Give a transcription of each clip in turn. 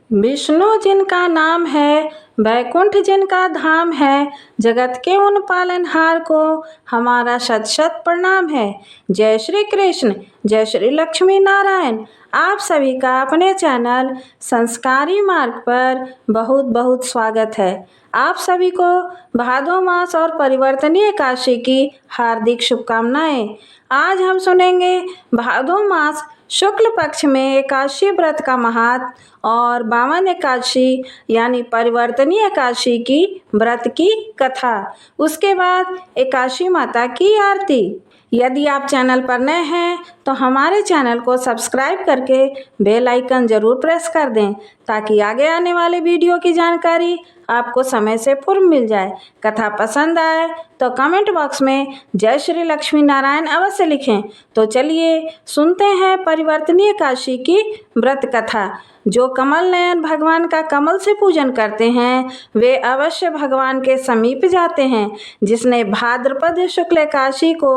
विष्णु जिनका नाम है, वैकुंठ जिनका धाम है, जगत के उन पालनहार को हमारा शत शत प्रणाम है। जय श्री कृष्ण, जय श्री लक्ष्मी नारायण। आप सभी का अपने चैनल संस्कारी मार्ग पर बहुत बहुत स्वागत है। आप सभी को भादो मास और परिवर्तनीय एकादशी की हार्दिक शुभकामनाएं। आज हम सुनेंगे भादो मास शुक्ल पक्ष में एकादशी व्रत का महात्म और बामन एकादशी यानी परिवर्तनीय एकादशी की व्रत की कथा। उसके बाद एकादशी माता की आरती। यदि आप चैनल पर नए हैं तो हमारे चैनल को सब्सक्राइब करके बेल आइकन ज़रूर प्रेस कर दें ताकि आगे आने वाले वीडियो की जानकारी आपको समय से पूर्व मिल जाए। कथा पसंद आए तो कमेंट बॉक्स में जय श्री लक्ष्मी नारायण अवश्य लिखें। तो चलिए सुनते हैं परिवर्तनीय एकादशी की व्रत कथा। जो कमल नयन भगवान का कमल से पूजन करते हैं वे अवश्य भगवान के समीप जाते हैं। जिसने भाद्रपद शुक्ल एकादशी को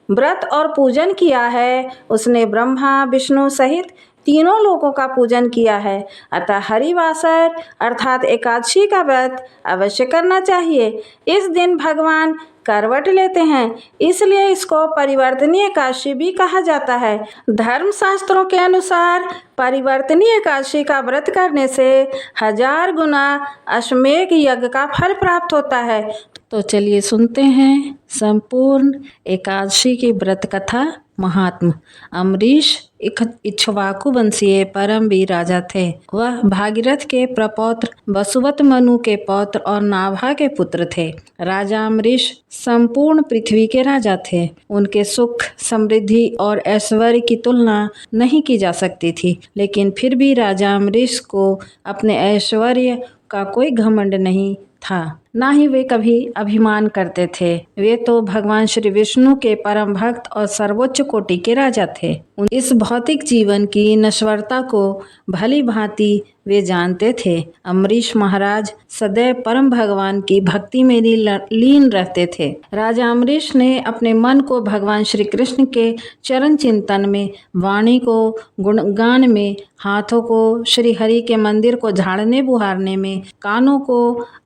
व्रत और पूजन किया है उसने ब्रह्मा विष्णु सहित तीनों लोगों का पूजन किया है। अतः हरिवासर अर्थात एकादशी का व्रत अवश्य करना चाहिए। इस दिन भगवान करवट लेते हैं, इसलिए इसको परिवर्तनीय एकादशी भी कहा जाता है। धर्मशास्त्रों के अनुसार परिवर्तनीय एकादशी का व्रत करने से 1000 गुना अश्वमेध यज्ञ का फल प्राप्त होता है। तो चलिए सुनते हैं संपूर्ण एकादशी की व्रत कथा महात्म। अम्बरीश इक्ष्वाकु वंशीय परमवीर राजा थे। वह भागीरथ के प्रपौत्र वसुवत मनु के पौत्र और नाभा के पुत्र थे। राजा अम्बरीश संपूर्ण पृथ्वी के राजा थे। उनके सुख समृद्धि और ऐश्वर्य की तुलना नहीं की जा सकती थी, लेकिन फिर भी राजा अम्बरीश को अपने ऐश्वर्य का कोई घमंड नहीं था, ना ही वे कभी अभिमान करते थे। वे तो भगवान श्री विष्णु के परम भक्त और सर्वोच्च कोटि के राजा थे। इस भौतिक जीवन की नश्वरता को भली भांति वे जानते थे। अम्बरीश महाराज सदैव परम भगवान की भक्ति में लीन रहते थे। राजा अम्बरीश ने अपने मन को भगवान श्री कृष्ण के चरण चिंतन में, वाणी को गुणगान में, हाथों को श्री हरि के मंदिर को झाड़ने बुहारने में, कानों को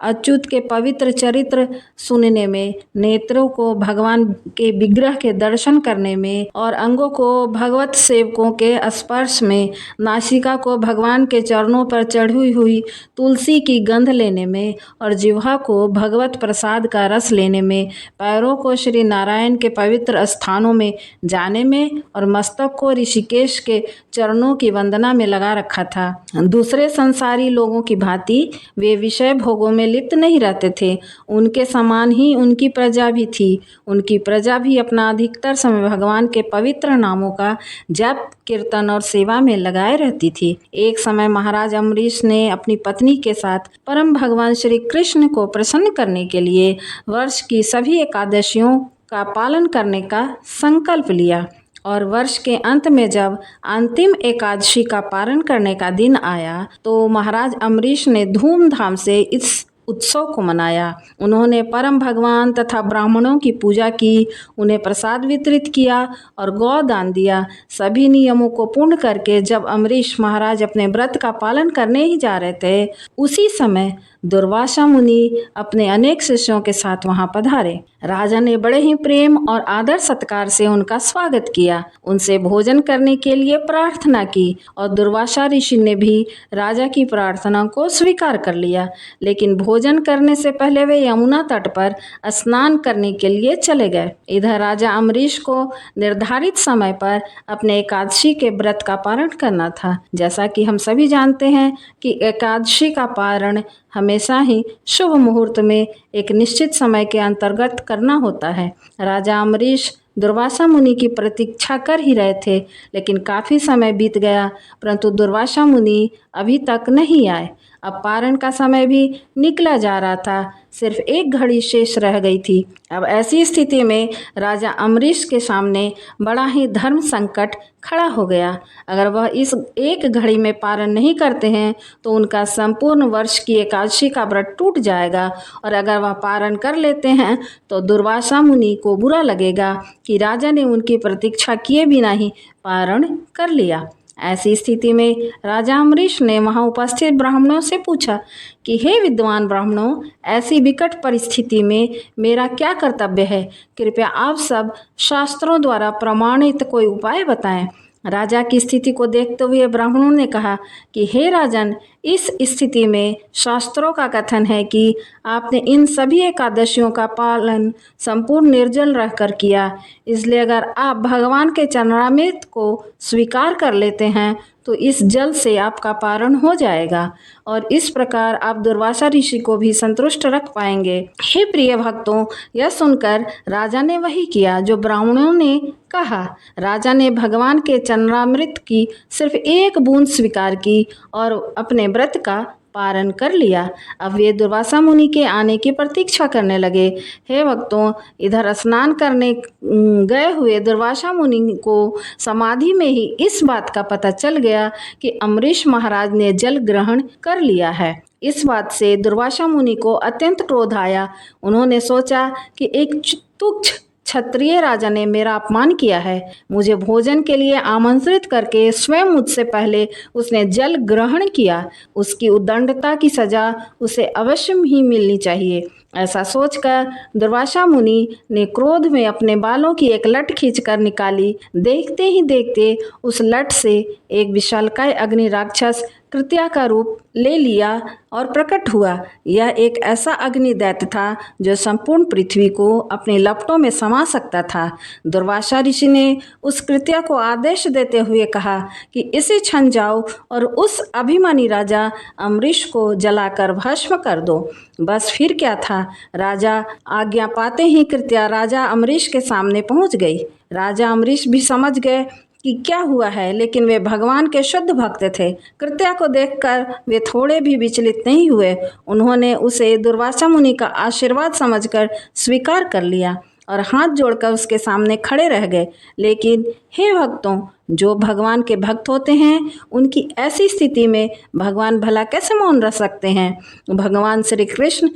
अच्युत के पवित्र चरित्र सुनने में, नेत्रों को भगवान के विग्रह के दर्शन करने में और अंगों को भगवत सेवकों के स्पर्श में, नासिका को भगवान के चरणों पर चढ़ी हुई तुलसी की गंध लेने में और जिह्वा को भगवत प्रसाद का रस लेने में, पैरों को श्री नारायण के पवित्र स्थानों में जाने में और मस्तक को ऋषिकेश के चरणों की वंदना में लगा रखा था। दूसरे संसारी लोगों की भांति वे विषय भोगों में लिप्त नहीं रहते थे। उनके समान ही उनकी प्रजा भी थी। उनकी प्रजा भी अपना अधिकतर समय भगवान के पवित्र नामों का जप कीर्तन और सेवा में लगाए रहती थी। एक समय महाराज अम्बरीश ने अपनी पत्नी के साथ परम भगवान श्री कृष्ण को प्रसन्न करने के लिए वर्ष की सभी एकादशियों का पालन करने का संकल्प लिया और वर्ष के अंत में जब अंतिम एकादशी का पारण करने का दिन आया तो महाराज अम्बरीश ने धूमधाम से इस उत्सव को मनाया। उन्होंने परम भगवान तथा ब्राह्मणों की पूजा की, उन्हें प्रसाद वितरित किया और गौ दान दिया। सभी नियमों को पूर्ण करके जब अम्बरीश महाराज अपने व्रत का पालन करने ही जा रहे थे, उसी समय दुर्वासा मुनि अपने अनेक शिष्यों के साथ वहां पधारे। राजा ने बड़े ही प्रेम और आदर सत्कार से उनका स्वागत किया, उनसे भोजन करने के लिए प्रार्थना की और दुर्वासा ऋषि ने भी राजा की प्रार्थना को स्वीकार कर लिया। लेकिन भोजन करने से पहले वे यमुना तट पर स्नान करने के लिए चले गए। इधर राजा अम्बरीश को निर्धारित समय पर अपने एकादशी के व्रत का पारण करना था। जैसा कि हम सभी जानते हैं कि एकादशी का पारण हमेशा ही शुभ मुहूर्त में एक निश्चित समय के अंतर्गत करना होता है। राजा अम्बरीश दुर्वासा मुनि की प्रतीक्षा कर ही रहे थे, लेकिन काफ़ी समय बीत गया परंतु दुर्वासा मुनि अभी तक नहीं आए। अब पारण का समय भी निकला जा रहा था, सिर्फ एक घड़ी शेष रह गई थी। अब ऐसी स्थिति में राजा अम्बरीश के सामने बड़ा ही धर्म संकट खड़ा हो गया। अगर वह इस एक घड़ी में पारण नहीं करते हैं तो उनका संपूर्ण वर्ष की एकादशी का व्रत टूट जाएगा, और अगर वह पारण कर लेते हैं तो दुर्वासा मुनि को बुरा लगेगा कि राजा ने उनकी प्रतीक्षा किए बिना ही पारण कर लिया। ऐसी स्थिति में राजा अम्बरीश ने वहां उपस्थित ब्राह्मणों से पूछा कि हे विद्वान ब्राह्मणों, ऐसी विकट परिस्थिति में मेरा क्या कर्तव्य है? कृपया आप सब शास्त्रों द्वारा प्रमाणित कोई उपाय बताएं। राजा की स्थिति को देखते हुए ब्राह्मणों ने कहा कि हे राजन, इस स्थिति में शास्त्रों का कथन है कि आपने इन सभी एकादशियों का पालन संपूर्ण निर्जल रहकर किया, इसलिए अगर आप भगवान के चरणामृत को स्वीकार कर लेते हैं तो इस जल से आपका पारण हो जाएगा और इस प्रकार आप दुर्वासा ऋषि को भी संतुष्ट रख पाएंगे। हे प्रिय भक्तों, यह सुनकर राजा ने वही किया जो ब्राह्मणों ने कहा। राजा ने भगवान के चरणामृत की सिर्फ एक बूंद स्वीकार की और अपने व्रत का पारण कर लिया। अब वे दुर्वासा मुनि के आने की प्रतीक्षा करने लगे। हे भक्तों, इधर स्नान करने गए हुए दुर्वासा मुनि को समाधि में ही इस बात का पता चल गया कि अम्बरीश महाराज ने जल ग्रहण कर लिया है। इस बात से दुर्वासा मुनि को अत्यंत क्रोध आया। उन्होंने सोचा कि एक तुच्छ क्षत्रिय राजा ने मेरा अपमान किया है। मुझे भोजन के लिए आमंत्रित करके स्वयं मुझसे पहले उसने जल ग्रहण किया। उसकी उद्दंडता की सजा उसे अवश्य ही मिलनी चाहिए। ऐसा सोचकर दुर्वासा मुनि ने क्रोध में अपने बालों की एक लट खींचकर निकाली। देखते ही देखते उस लट से एक विशालकाय अग्नि राक्षस कृत्या का रूप ले लिया और प्रकट हुआ। यह एक ऐसा अग्नि दैत्य था जो संपूर्ण पृथ्वी को अपनी लपटों में समा सकता था। दुर्वासा ऋषि ने उस कृत्या को आदेश देते हुए कहा कि इसे छन जाओ और उस अभिमानी राजा अम्बरीश को जलाकर भस्म कर दो। बस फिर क्या था, राजा आज्ञा पाते ही कृत्या राजा अम्बरीश के सामने पहुंच गई। राजा अम्बरीश भी समझ गए कि क्या हुआ है, लेकिन वे भगवान के शुद्ध भक्त थे। कृत्या को देखकर वे थोड़े भी विचलित नहीं हुए। उन्होंने उसे दुर्वासा मुनि का आशीर्वाद समझकर स्वीकार कर लिया और हाथ जोड़कर उसके सामने खड़े रह गए। लेकिन हे भक्तों, जो भगवान के भक्त होते हैं उनकी ऐसी स्थिति में भगवान भला कैसे मौन रह सकते हैं? भगवान श्री कृष्ण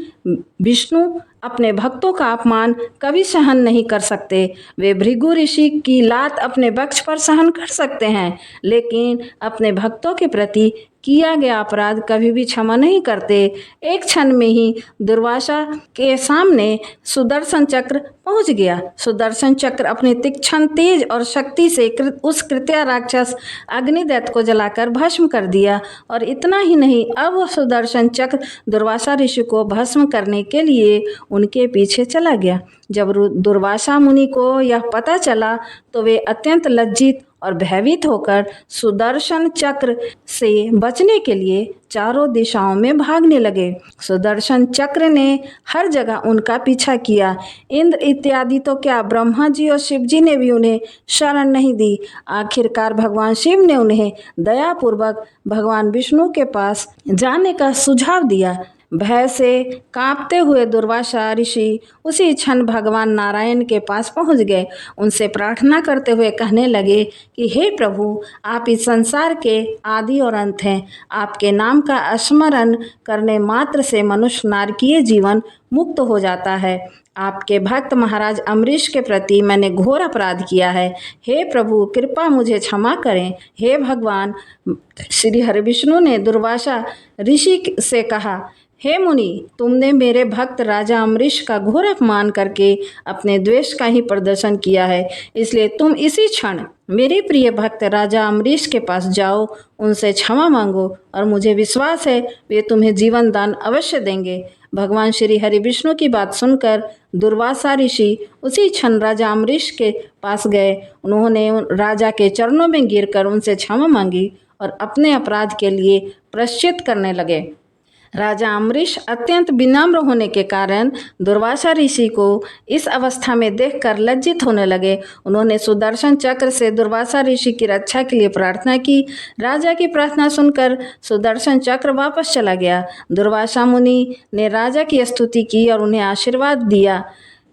विष्णु अपने भक्तों का अपमान कभी सहन नहीं कर सकते। वे भृगु ऋषि की लात अपने वक्ष पर सहन कर सकते हैं, लेकिन अपने भक्तों के प्रति किया गया अपराध कभी भी क्षमा नहीं करते। एक क्षण में ही दुर्वासा के सामने सुदर्शन चक्र पहुंच गया। सुदर्शन चक्र अपनी तीक्ष्ण तेज और शक्ति से उस कृत्या राक्षस अग्निदैत्य को जलाकर भस्म कर दिया। और इतना ही नहीं, अब वह सुदर्शन चक्र दुर्वासा ऋषि को भस्म करने के लिए उनके पीछे चला गया। जब दुर्वासा मुनि को यह पता चला तो वे अत्यंत लज्जित और भयभीत होकर सुदर्शन चक्र से बचने के लिए चारों दिशाओं में भागने लगे। सुदर्शन चक्र ने हर जगह उनका पीछा किया। इंद्र इत्यादि तो क्या, ब्रह्मा जी और शिव जी ने भी उन्हें शरण नहीं दी। आखिरकार भगवान शिव ने उन्हें दयापूर्वक भगवान विष्णु के पास जाने का सुझाव दिया। भय से कांपते हुए दुर्वासा ऋषि उसी क्षण भगवान नारायण के पास पहुंच गए। उनसे प्रार्थना करते हुए कहने लगे कि हे प्रभु, आप इस संसार के आदि और अंत हैं। आपके नाम का स्मरण करने मात्र से मनुष्य नारकीय जीवन मुक्त हो जाता है। आपके भक्त महाराज अम्बरीश के प्रति मैंने घोर अपराध किया है। हे प्रभु, कृपा मुझे क्षमा करें। हे भगवान श्री हरिविष्णु ने दुर्वासा ऋषि से कहा, हे मुनि, तुमने मेरे भक्त राजा अम्बरीश का घोर अपमान करके अपने द्वेष का ही प्रदर्शन किया है, इसलिए तुम इसी क्षण मेरे प्रिय भक्त राजा अम्बरीश के पास जाओ, उनसे क्षमा मांगो और मुझे विश्वास है वे तुम्हें जीवन दान अवश्य देंगे। भगवान श्री हरि विष्णु की बात सुनकर दुर्वासा ऋषि उसी क्षण राजा अम्बरीश के पास गए। उन्होंने राजा के चरणों में गिरकर उनसे क्षमा मांगी और अपने अपराध के लिए प्रायश्चित करने लगे। राजा अम्बरीश अत्यंत विनम्र होने के कारण दुर्वासा ऋषि को इस अवस्था में देखकर लज्जित होने लगे। उन्होंने सुदर्शन चक्र से दुर्वासा ऋषि की रक्षा के लिए प्रार्थना की। राजा की प्रार्थना सुनकर सुदर्शन चक्र वापस चला गया। दुर्वासा मुनि ने राजा की स्तुति की और उन्हें आशीर्वाद दिया।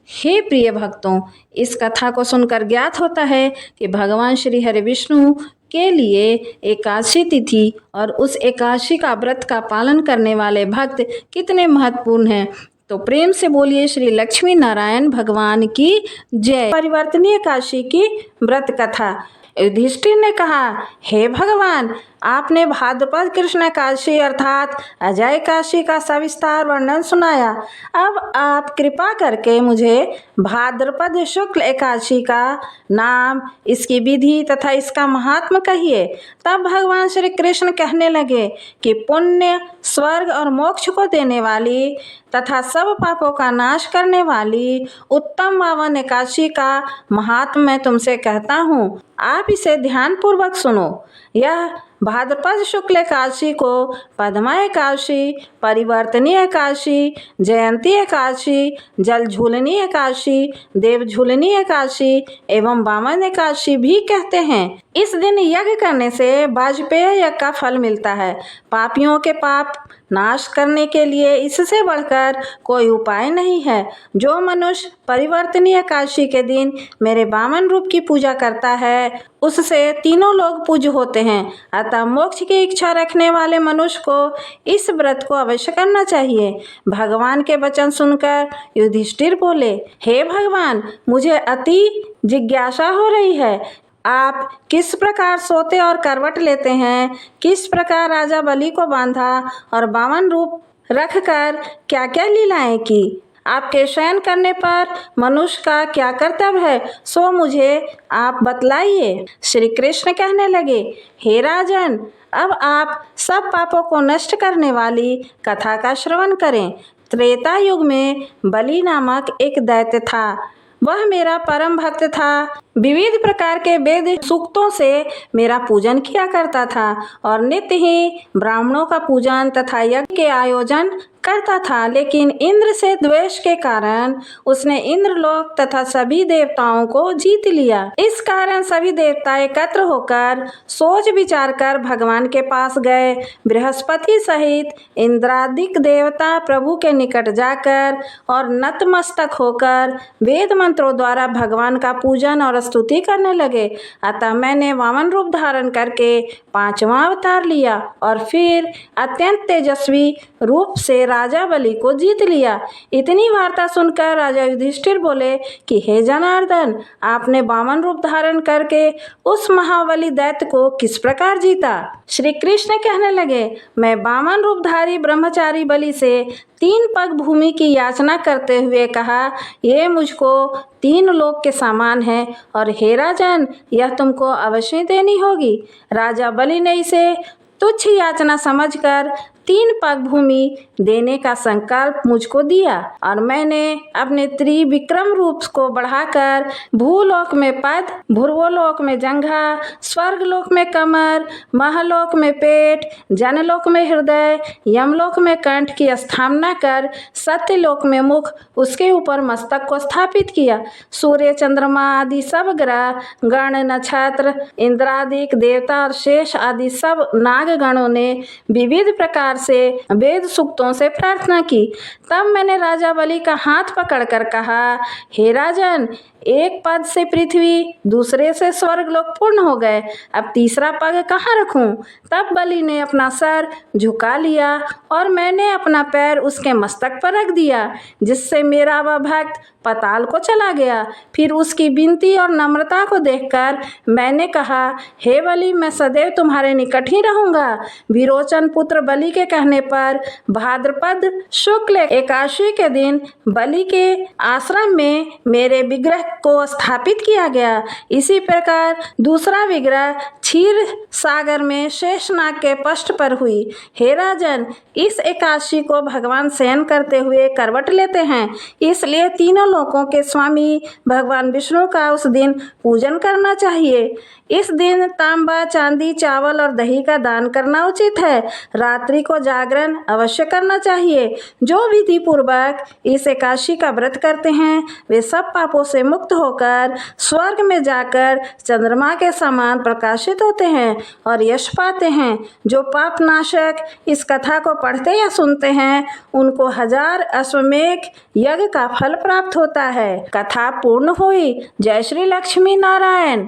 हे प्रिय भक्तों, इस कथा को सुनकर ज्ञात होता है कि भगवान श्री हरि विष्णु के लिए एकादशी तिथि और उस एकादशी का व्रत का पालन करने वाले भक्त कितने महत्वपूर्ण हैं। तो प्रेम से बोलिए श्री लक्ष्मी नारायण भगवान की जय। परिवर्तनीय एकादशी की व्रत कथा। युधिष्ठिर ने कहा, हे भगवान, आपने भाद्रपद कृष्ण एकादशी अर्थात अजय एकादशी का सविस्तार वर्णन सुनाया। अब आप कृपा करके मुझे भाद्रपद शुक्ल एकादशी का नाम, इसकी विधि तथा इसका महात्म कहिए। तब भगवान श्री कृष्ण कहने लगे कि पुण्य, स्वर्ग और मोक्ष को देने वाली तथा सब पापों का नाश करने वाली उत्तम पावन एकादशी का महात्म मैं तुमसे कहता हूँ। आप इसे ध्यान पूर्वक सुनो। यह भाद्रपद शुक्ल एकादशी को पद्मा एकादशी, परिवर्तनी एकादशी, जयंती एकादशी, जल झूलनी एकादशी, देव झूलनी एकादशी एवं वामन एकादशी भी कहते हैं। इस दिन यज्ञ करने से वाजपेय यज्ञ का फल मिलता है। पापियों के पाप नाश करने के लिए इससे बढ़कर कोई उपाय नहीं है। जो मनुष्य परिवर्तनीय एकादशी के दिन मेरे वामन रूप की पूजा करता है, उससे तीनों लोग पूज्य होते हैं। अतः मोक्ष की इच्छा रखने वाले मनुष्य को इस व्रत को अवश्य करना चाहिए। भगवान के वचन सुनकर युधिष्ठिर बोले, हे भगवान, मुझे अति जिज्ञासा हो रही है। आप किस प्रकार सोते और करवट लेते हैं, किस प्रकार राजा बलि को बांधा और वामन रूप रखकर क्या क्या लीलाएं की, आपके शयन करने पर मनुष्य का क्या कर्तव्य है, सो मुझे आप बतलाइए। श्री कृष्ण कहने लगे, हे राजन, अब आप सब पापों को नष्ट करने वाली कथा का श्रवण करें। त्रेता युग में बलि नामक एक दैत्य था। वह मेरा परम भक्त था। विविध प्रकार के वेद सूक्तों से मेरा पूजन किया करता था और नित्य ही ब्राह्मणों का पूजन तथा यज्ञ के आयोजन करता था। लेकिन इंद्र से द्वेष के कारण उसने इंद्रलोक तथा सभी देवताओं को जीत लिया। इस कारण सभी देवता एकत्र होकर सोच विचार कर भगवान के पास गए। बृहस्पति सहित इंद्रादिक देवता प्रभु के निकट जाकर और नतमस्तक होकर वेद मंत्रों द्वारा भगवान का पूजन और स्तुति करने लगे। अतः मैंने वामन रूप धारण करके 5वां अवतार लिया और फिर अत्यंत तेजस्वी रूप से राजा बलि को जीत लिया। इतनी वार्ता सुनकर राजा युधिष्ठिर बोले कि हे जनार्दन, आपने वामन रूप धारण करके उस महाबली दैत्य को किस प्रकार जीता। श्री कृष्ण कहने लगे, मैं वामन रूपधारी ब्रह्मचारी बलि से 3 पग भूमि की याचना करते हुए कहा, ये मुझको 3 लोक के समान है और हे राजन, यह तुमको अवश्य देनी होगी। राजा बलि ने इसे तुच्छ याचना समझकर 3 पग भूमि देने का संकल्प मुझको दिया और मैंने अपने त्रिविक्रम रूप को बढ़ाकर भूलोक में पद, भुर्वोलोक में जंघा, स्वर्गलोक में कमर, महलोक में पेट, जनलोक में हृदय, यमलोक में कंठ की स्थापना कर सत्यलोक में मुख, उसके ऊपर मस्तक को स्थापित किया। सूर्य, चंद्रमा आदि सब ग्रह, गण, नक्षत्र, इंद्रादिक देवता और शेष आदि सब नागगणों ने विविध प्रकार से वेद सूक्तों से प्रार्थना की। तब मैंने राजा बलि का हाथ पकड़कर कहा, हे राजन, एक पद से पृथ्वी, दूसरे से स्वर्गलोक पूर्ण हो गए, अब तीसरा पग कहाँ रखूं। तब बलि ने अपना सर झुका लिया और मैंने अपना पैर उसके मस्तक पर रख दिया, जिससे मेरा वह भक्त पाताल को चला गया। फिर उसकी विनती और नम्रता को देखकर मैंने कहा, हे बलि, मैं सदैव तुम्हारे निकट ही रहूंगा। विरोचन पुत्र बलि के कहने पर भाद्रपद शुक्ल एकादशी के दिन बलि के आश्रम में मेरे विग्रह को स्थापित किया गया। इसी प्रकार दूसरा विग्रह क्षीर सागर में शेषनाग के पृष्ठ पर हुई। हे राजन, इस एकादशी को भगवान शयन करते हुए करवट लेते हैं, इसलिए तीनों लोकों के स्वामी भगवान विष्णु का उस दिन पूजन करना चाहिए। इस दिन तांबा, चांदी, चावल और दही का दान करना उचित है। रात्रि को जागरण अवश्य करना चाहिए। जो विधि पूर्वक इस एकादशी का व्रत करते हैं, वे सब पापों से मुक्त होकर स्वर्ग में जाकर चंद्रमा के समान प्रकाशित होते हैं और यश पाते हैं। जो पाप नाशक इस कथा को पढ़ते या सुनते हैं, उनको 1000 अश्वमेघ यज्ञ का फल प्राप्त होता है। कथा पूर्ण हुई। जय श्री लक्ष्मी नारायण।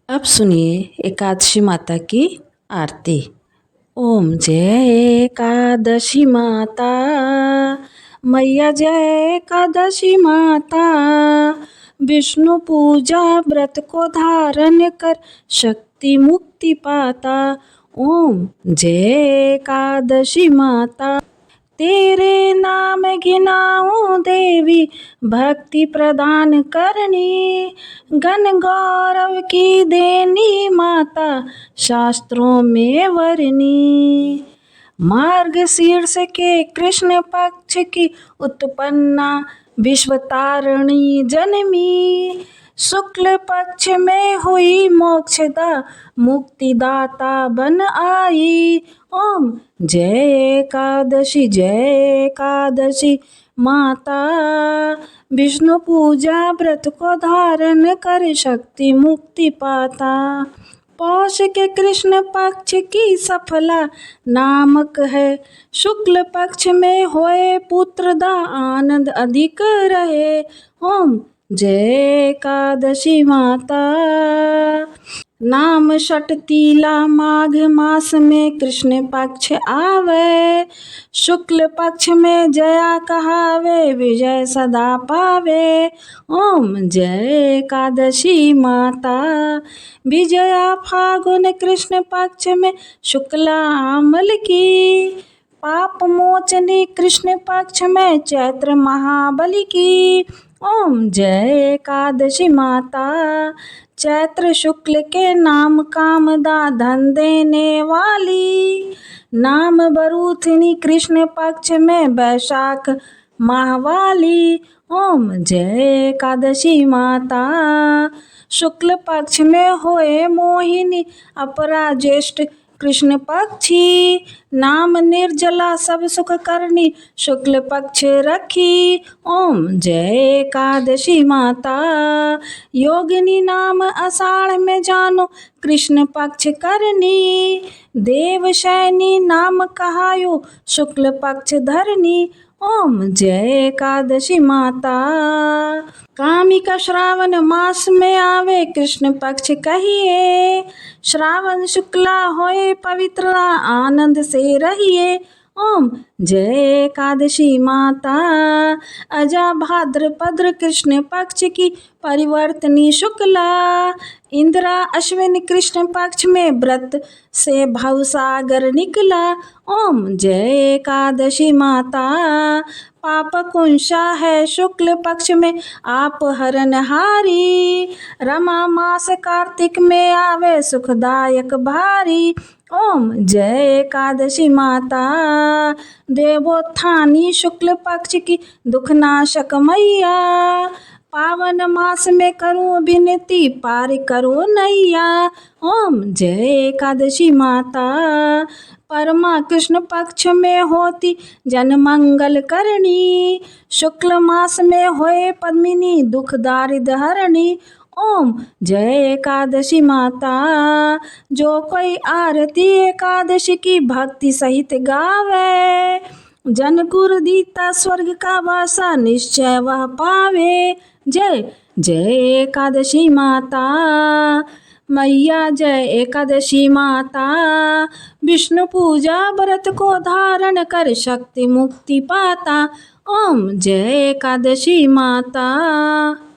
अब सुनिए एकादशी माता की आरती। ओम जय एकादशी माता, मैया जय एकादशी माता, विष्णु पूजा व्रत को धारण कर शक्ति मुक्ति पाता। ओम जय एकादशी माता। तेरे नाम गिनाऊं देवी भक्ति प्रदान करनी, गण गौरव की देनी माता शास्त्रों में वर्णी। मार्गशीर्ष के कृष्ण पक्ष की उत्पन्ना विश्वतारिणी जन्मी, शुक्ल पक्ष में हुई मोक्षदा मुक्तिदाता बन आई। ओम जय एकादशी माता। विष्णु पूजा व्रत को धारण कर शक्ति मुक्ति पाता। पौष के कृष्ण पक्ष की सफला नामक है, शुक्ल पक्ष में होए पुत्रदा आनंद अधिक रहे। ओम जय एकादशी माता। नाम षटतीला माघ मास में कृष्ण पक्ष आवे, शुक्ल पक्ष में जया कहावे विजय सदा पावे। ओम जय एकादशी माता। विजया फागुन कृष्ण पक्ष में शुक्ला अमल की, पाप मोचनी कृष्ण पक्ष में चैत्र महाबली की। ओम जय एकादशी माता। चैत्र शुक्ल के नाम कामदा धन देने वाली, नाम बरूथनी कृष्ण पक्ष में वैशाख माहवाली। ओम जय एकादशी माता। शुक्ल पक्ष में होए मोहिनी अपरा ज्येष्ठ कृष्ण पक्षी, नाम निर्जला सब सुख करनी शुक्ल पक्ष रखी। ओम जय एकादशी माता। योगिनी नाम आषाढ़ में जानो कृष्ण पक्ष करनी, देवशैनी नाम कहायो शुक्ल पक्ष धरनी। ओम जय एकादशी माता। कामिका श्रावण मास में आवे कृष्ण पक्ष कहिए, श्रावण शुक्ला होए पवित्र आनंद से रहिए। ओम जय एकादशी माता। अजा भाद्रपद्र कृष्ण पक्ष की परिवर्तनी शुक्ला, इंदिरा अश्विन कृष्ण पक्ष में व्रत से भवसागर निकला। ओम जय एकादशी माता। पाप कुंशा है शुक्ल पक्ष में आप हरनहारी, रमा मास कार्तिक में आवे सुखदायक भारी। ओम जय एकादशी माता। देवोत्थानी शुक्ल पक्ष की दुखनाशक मैया, पावन मास में करूं विनती पार करो नैया। ओम जय एकादशी माता। परमा कृष्ण पक्ष में होती जन मंगल करनी, शुक्ल मास में होए पद्मिनी दुख दारिद्र हरणी। ओम जय एकादशी माता। जो कोई आरती एकादशी की भक्ति सहित गावे, जन गुरु दीता स्वर्ग का वासा निश्चय वह पावे। जय जय एकादशी माता। मैया जय एकादशी माता। विष्णु पूजा व्रत को धारण कर शक्ति मुक्ति पाता। ओम जय एकादशी माता।